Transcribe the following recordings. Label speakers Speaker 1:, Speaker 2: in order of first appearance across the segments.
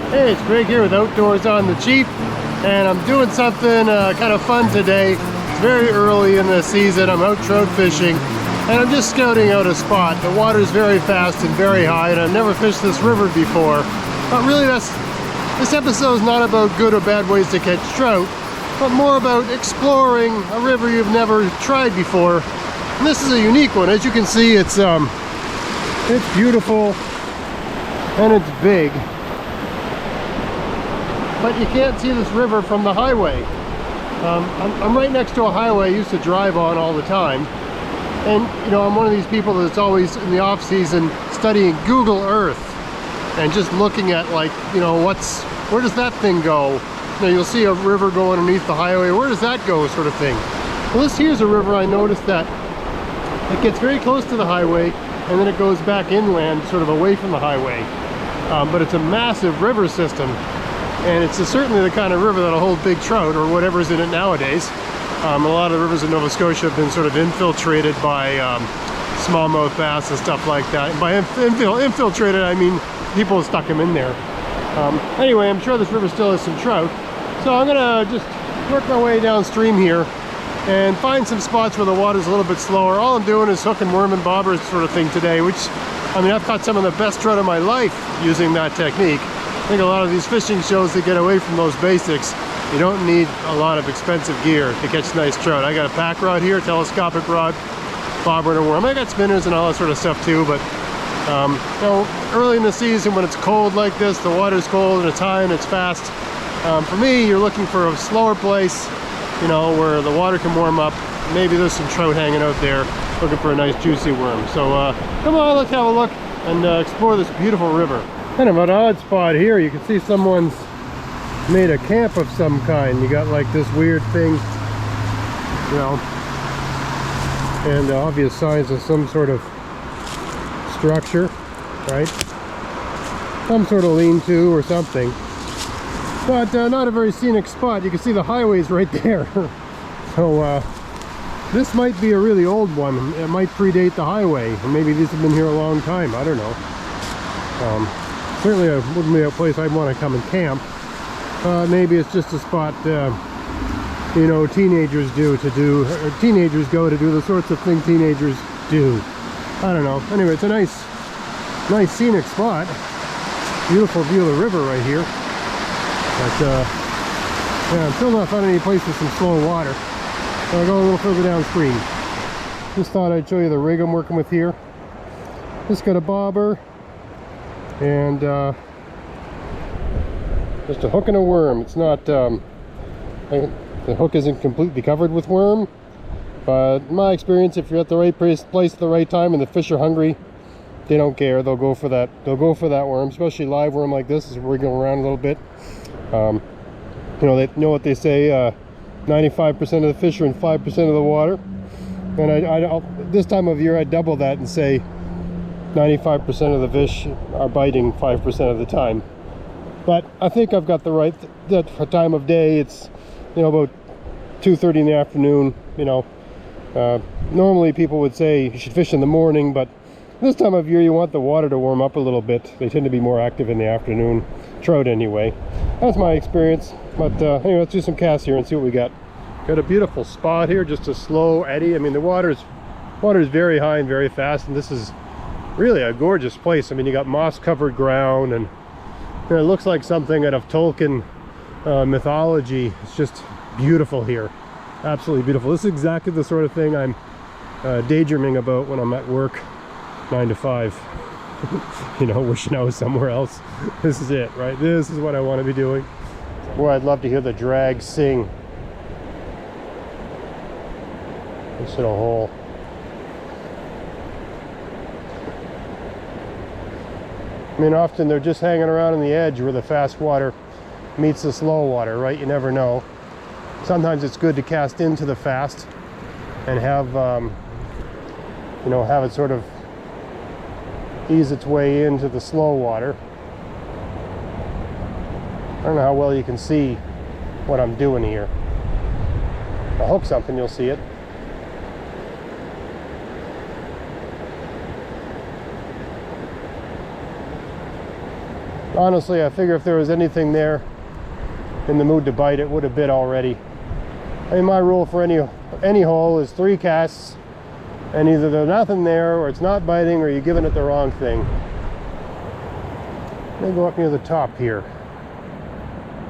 Speaker 1: Hey, it's Greg here with Outdoors on the Cheap, and I'm doing something kind of fun today. It's very early in the season. I'm out trout fishing, and I'm just scouting out a spot. The water's very fast and very high, and I've never fished this river before. But really, this episode is not about good or bad ways to catch trout, but more about exploring a river you've never tried before. And this is a unique one. As you can see, it's beautiful and it's big. But you can't see this river from the highway. I'm right next to a highway I used to drive on all the time. And you know, I'm one of these people that's always in the off season studying Google Earth and just looking at, like, you know, where does that thing go? You know, you'll see a river go underneath the highway. Where does that go, sort of thing. Well, this here's a river I noticed that it gets very close to the highway and then it goes back inland, sort of away from the highway. But it's a massive river system. And it's certainly the kind of river that'll hold big trout or whatever's in it nowadays. A lot of the rivers in Nova Scotia have been sort of infiltrated by smallmouth bass and stuff like that. And by infiltrated, I mean people stuck them in there. Anyway, I'm sure this river still has some trout. So I'm gonna just work my way downstream here and find some spots where the water's a little bit slower. All I'm doing is hooking worm and bobber sort of thing today, which, I mean, I've caught some of the best trout of my life using that technique. I think a lot of these fishing shows that get away from those basics, you don't need a lot of expensive gear to catch nice trout. I got a pack rod here, telescopic rod, bobber and a worm. I got spinners and all that sort of stuff too, but you know, early in the season when it's cold like this, the water's cold and it's high and it's fast. For me, you're looking for a slower place, you know, where the water can warm up. Maybe there's some trout hanging out there looking for a nice juicy worm. So come on, let's have a look and explore this beautiful river. Kind of an odd spot here. You can see someone's made a camp of some kind. You got like this weird thing, you know, and obvious signs of some sort of structure, right? Some sort of lean-to or something. But not a very scenic spot. You can see the highway's right there. So this might be a really old one. It might predate the highway, and maybe these have been here a long time. I don't know. Certainly it wouldn't be a place I'd want to come and camp. Maybe it's just a spot, you know, teenagers go to do the sorts of things teenagers do. I don't know. Anyway, it's a nice scenic spot. Beautiful view of the river right here. But yeah, I'm still not finding any place with some slow water. So I'll go a little further downstream. Just thought I'd show you the rig I'm working with here. Just got a bobber and just a hook and a worm. It's not the hook isn't completely covered with worm, but in my experience, if you're at the right place at the right time and the fish are hungry, they don't care. They'll go for that worm, especially live worm like this. Is wiggling around a little bit. You know, they know what they say, 95% of the fish are in 5% of the water, and this time of year I double that and say 95% of the fish are biting 5% of the time. But I think I've got the right time of day. It's, you know, about 2:30 in the afternoon. You know, normally people would say you should fish in the morning, but this time of year you want the water to warm up a little bit. They tend to be more active in the afternoon, trout anyway. That's my experience. But anyway, let's do some casts here and see what we got. Got a beautiful spot here, just a slow eddy. I mean, the water is very high and very fast, and this is really a gorgeous place. I mean, you got moss covered ground, and you know, it looks like something out of Tolkien mythology. It's just beautiful here, absolutely beautiful. This is exactly the sort of thing I'm daydreaming about when I'm at work 9 to 5. You know, wishing I was somewhere else. This is it, right? This is what I want to be doing. Boy, I'd love to hear the drag sing. This little hole. I mean, often they're just hanging around on the edge where the fast water meets the slow water, right? You never know. Sometimes it's good to cast into the fast and have, you know, have it sort of ease its way into the slow water. I don't know how well you can see what I'm doing here. If I hook something, you'll see it. Honestly, I figure if there was anything there in the mood to bite, it would have bit already. I mean, my rule for any hole is 3 casts, and either there's nothing there, or it's not biting, or you're giving it the wrong thing. Let me go up near the top here,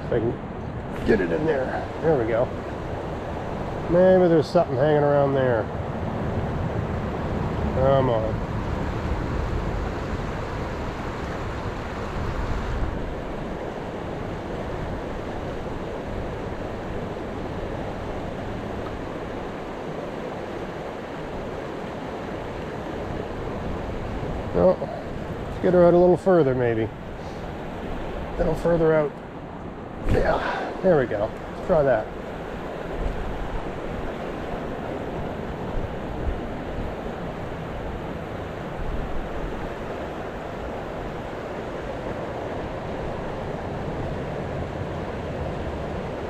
Speaker 1: if I can get it in there. There we go. Maybe there's something hanging around there. Come on. Oh, let's get her out a little further, maybe. A little further out. Yeah, there we go. Let's try that.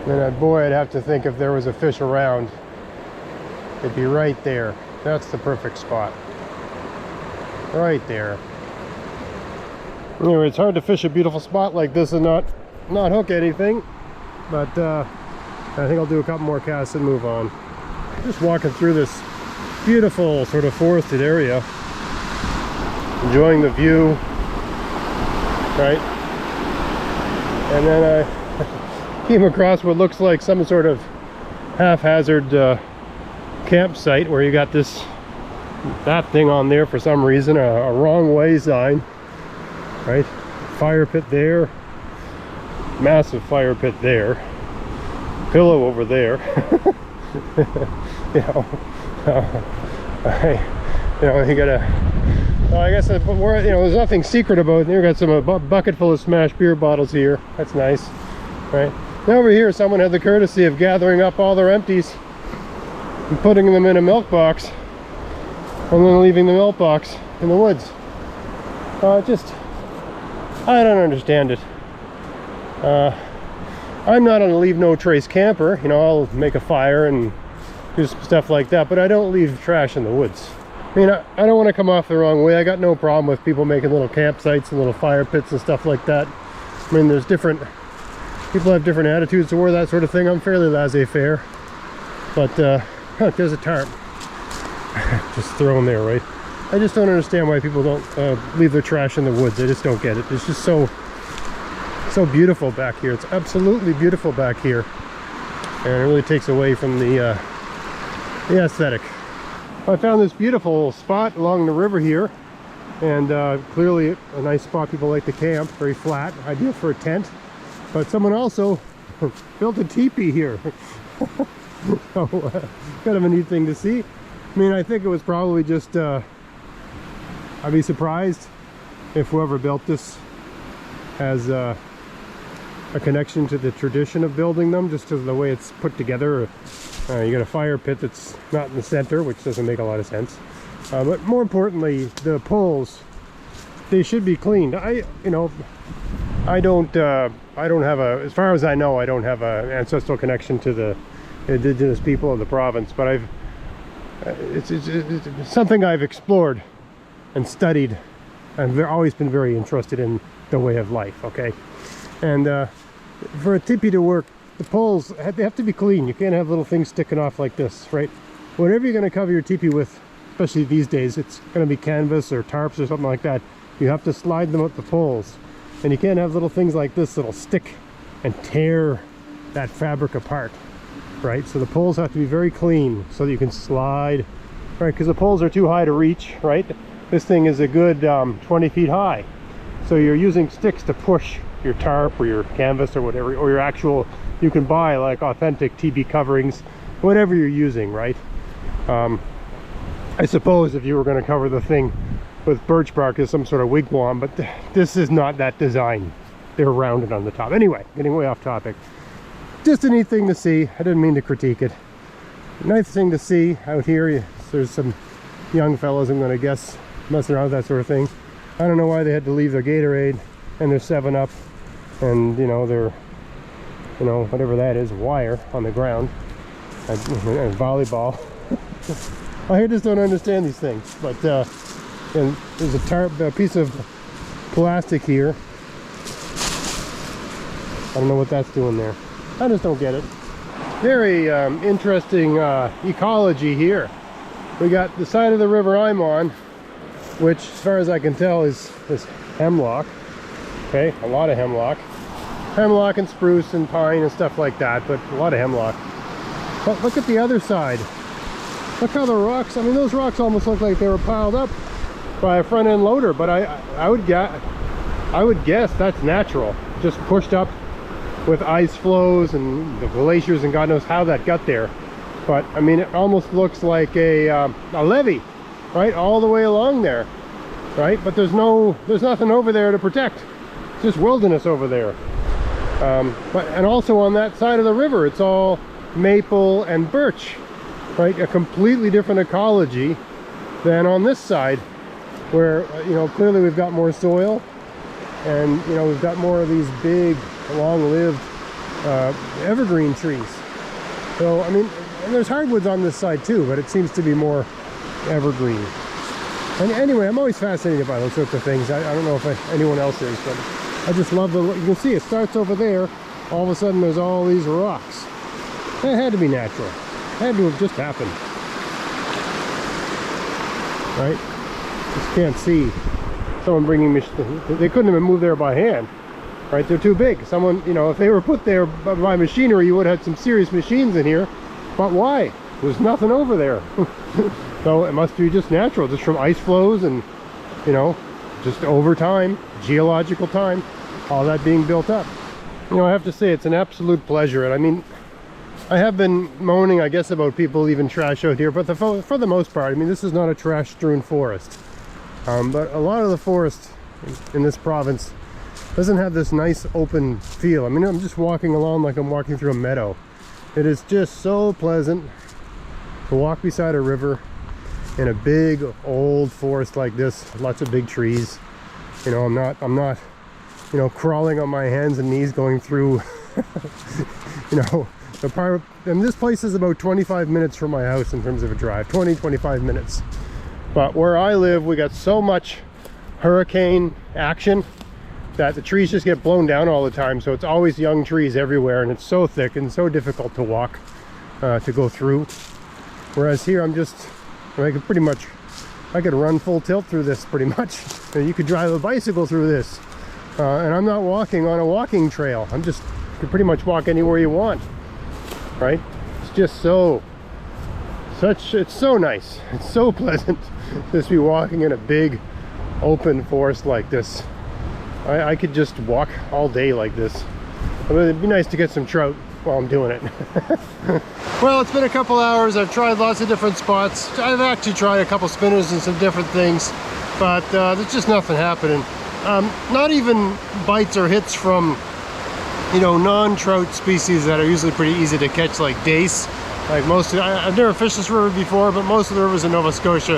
Speaker 1: And boy, I'd have to think if there was a fish around, it'd be right there. That's the perfect spot. Right there. Anyway, it's hard to fish a beautiful spot like this and not hook anything, but I think I'll do a couple more casts and move on. Just walking through this beautiful sort of forested area, enjoying the view, right? And then I came across what looks like some sort of haphazard campsite where you got that thing on there for some reason, a wrong way sign, right? Fire pit there, massive fire pit there, pillow over there. You gotta, I guess there's nothing secret about it. You got some bucket full of smashed beer bottles here. That's nice, right? And over here, someone had the courtesy of gathering up all their empties and putting them in a milk box, and then leaving the milk box in the woods. I don't understand it. I'm not a leave no trace camper. I'll make a fire and do some stuff like that, but I don't leave trash in the woods. I mean, I don't want to come off the wrong way. I got no problem with people making little campsites and little fire pits and stuff like that. I mean, people have different attitudes toward that sort of thing. I'm fairly laissez-faire. But, there's a tarp. Just thrown there, right? I just don't understand why people don't leave their trash in the woods. I just don't get it. It's just so beautiful back here. It's absolutely beautiful back here, and it really takes away from the aesthetic. I found this beautiful spot along the river here, and clearly a nice spot people like to camp. Very flat, ideal for a tent. But someone also built a teepee here. So, kind of a neat thing to see. I mean, I think it was probably just, I'd be surprised if whoever built this has a connection to the tradition of building them, just because of the way it's put together. You got a fire pit that's not in the center, which doesn't make a lot of sense. But more importantly, the poles, they should be cleaned. I don't have as far as I know, I don't have an ancestral connection to the indigenous people of the province, but it's something I've explored and studied, and I've always been very interested in the way of life, okay? And for a teepee to work, the poles, they have to be clean. You can't have little things sticking off like this, right? Whatever you're going to cover your teepee with, especially these days, it's going to be canvas or tarps or something like that. You have to slide them up the poles, and you can't have little things like this that'll stick and tear that fabric apart, right? So the poles have to be very clean so that you can slide, right? Because the poles are too high to reach, right? This thing is a good 20 feet high, so you're using sticks to push your tarp or your canvas or whatever, or your actual, you can buy like authentic teepee coverings, whatever you're using, right? I suppose if you were going to cover the thing with birch bark as some sort of wigwam, but this is not that design. They're rounded on the top. Anyway, getting way off topic. Just a neat thing to see. I didn't mean to critique it. Nice thing to see out here. There's some young fellows, I'm going to guess, messing around with that sort of thing. I don't know why they had to leave their Gatorade and their 7-Up and, their, whatever that is, wire on the ground, and volleyball. I just don't understand these things. But and there's a piece of plastic here don't know what that's doing there. I just don't get it. Very interesting ecology here. We got the side of the river I'm on, which as far as I can tell is hemlock. Okay, a lot of hemlock. Hemlock and spruce and pine and stuff like that, but a lot of hemlock. But look at the other side. Look how the rocks, I mean, those rocks almost look like they were piled up by a front end loader, but I would guess that's natural. Just pushed up with ice flows and the glaciers, and God knows how that got there. But I mean, it almost looks like a levee, right, all the way along there, right? But there's nothing over there to protect. It's just wilderness over there. And also on that side of the river, it's all maple and birch, right? A completely different ecology than on this side, where you know, clearly we've got more soil, and you know, we've got more of these big, long-lived evergreen trees. So I mean, and there's hardwoods on this side too, but it seems to be more evergreen. And anyway, I'm always fascinated by those sorts of things. I don't know if anyone else is, but I just love the, you can see it starts over there. All of a sudden there's all these rocks. It had to be natural. It had to have just happened. Right? Just can't see someone bringing they couldn't have moved there by hand. Right? They're too big. Someone, you know, if they were put there by machinery, you would have had some serious machines in here. But why? There's nothing over there. So it must be just natural, just from ice flows and, you know, just over time, geological time, all that being built up. You know, I have to say it's an absolute pleasure. And I mean, I have been moaning, I guess, about people leaving trash out here, but for the most part, I mean, this is not a trash-strewn forest. But a lot of the forest in this province doesn't have this nice open feel. I mean, I'm just walking along like I'm walking through a meadow. It is just so pleasant to walk beside a river in a big old forest like this. Lots of big trees. You know, I'm not, you know, crawling on my hands and knees going through, you know, the part. And this place is about 25 minutes from my house in terms of a drive, 20-25 minutes. But where I live, we got so much hurricane action that the trees just get blown down all the time. So it's always young trees everywhere, and it's so thick and so difficult to walk, to go through. Whereas here, I could run full tilt through this pretty much. And you could drive a bicycle through this. And I'm not walking on a walking trail. You can pretty much walk anywhere you want, right? It's just it's so nice. It's so pleasant just be walking in a big open forest like this. I could just walk all day like this. I mean, it'd be nice to get some trout while I'm doing it. Well, it's been a couple hours. I've tried lots of different spots. I've actually tried a couple spinners and some different things, but there's just nothing happening. Not even bites or hits from, you know, non-trout species that are usually pretty easy to catch, like dace. Like I've never fished this river before, but most of the rivers in Nova Scotia,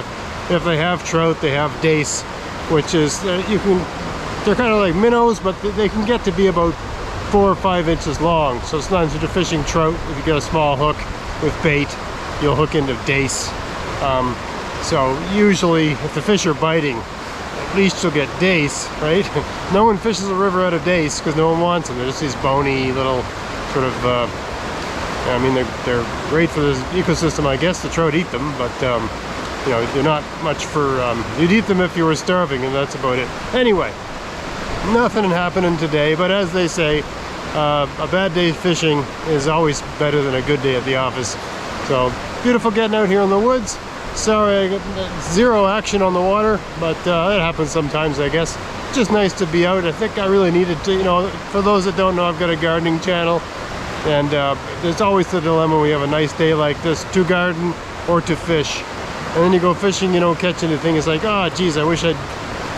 Speaker 1: if they have trout, they have dace, which is, they're kind of like minnows, but they can get to be about 4 or 5 inches long. So sometimes if you're fishing trout, if you get a small hook with bait, you'll hook into dace. So usually if the fish are biting, at least you'll get dace, right? No one fishes a river out of dace because no one wants them. They're just these bony little sort of, I mean, they're great for this ecosystem. I guess the trout eat them, but you know, they're not much for, you'd eat them if you were starving, and that's about it. Anyway, nothing happening today, but as they say, a bad day fishing is always better than a good day at the office. So beautiful getting out here in the woods. Sorry I got zero action on the water, but it happens sometimes, I guess. Just nice to be out. I think I really needed to, you know, for those that don't know, I've got a gardening channel, and there's always the dilemma when we have a nice day like this, to garden or to fish. And then you go fishing, you don't catch anything. It's like, oh geez, I wish I'd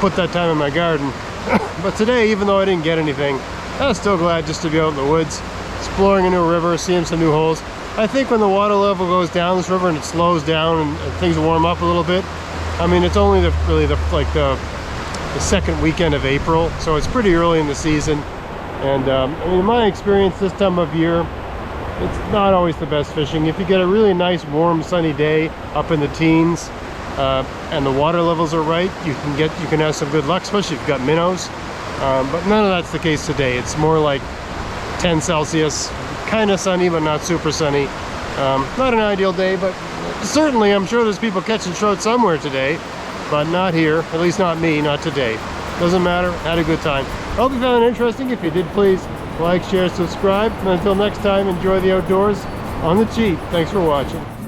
Speaker 1: put that time in my garden. But today, even though I didn't get anything, I was still glad just to be out in the woods, exploring a new river, seeing some new holes. I think when the water level goes down this river and it slows down and things warm up a little bit, I mean, it's only really the second weekend of April, so it's pretty early in the season. And I mean, in my experience this time of year, it's not always the best fishing. If you get a really nice, warm, sunny day up in the teens, and the water levels are right, you can have some good luck, especially if you've got minnows. But none of that's the case today. It's more like 10 Celsius. Kind of sunny, but not super sunny. Not an ideal day, but certainly I'm sure there's people catching trout somewhere today, but not here. At least not me, not today. Doesn't matter. Had a good time. Hope you found it interesting. If you did, please like, share, subscribe. And until next time, enjoy the outdoors on the cheap. Thanks for watching.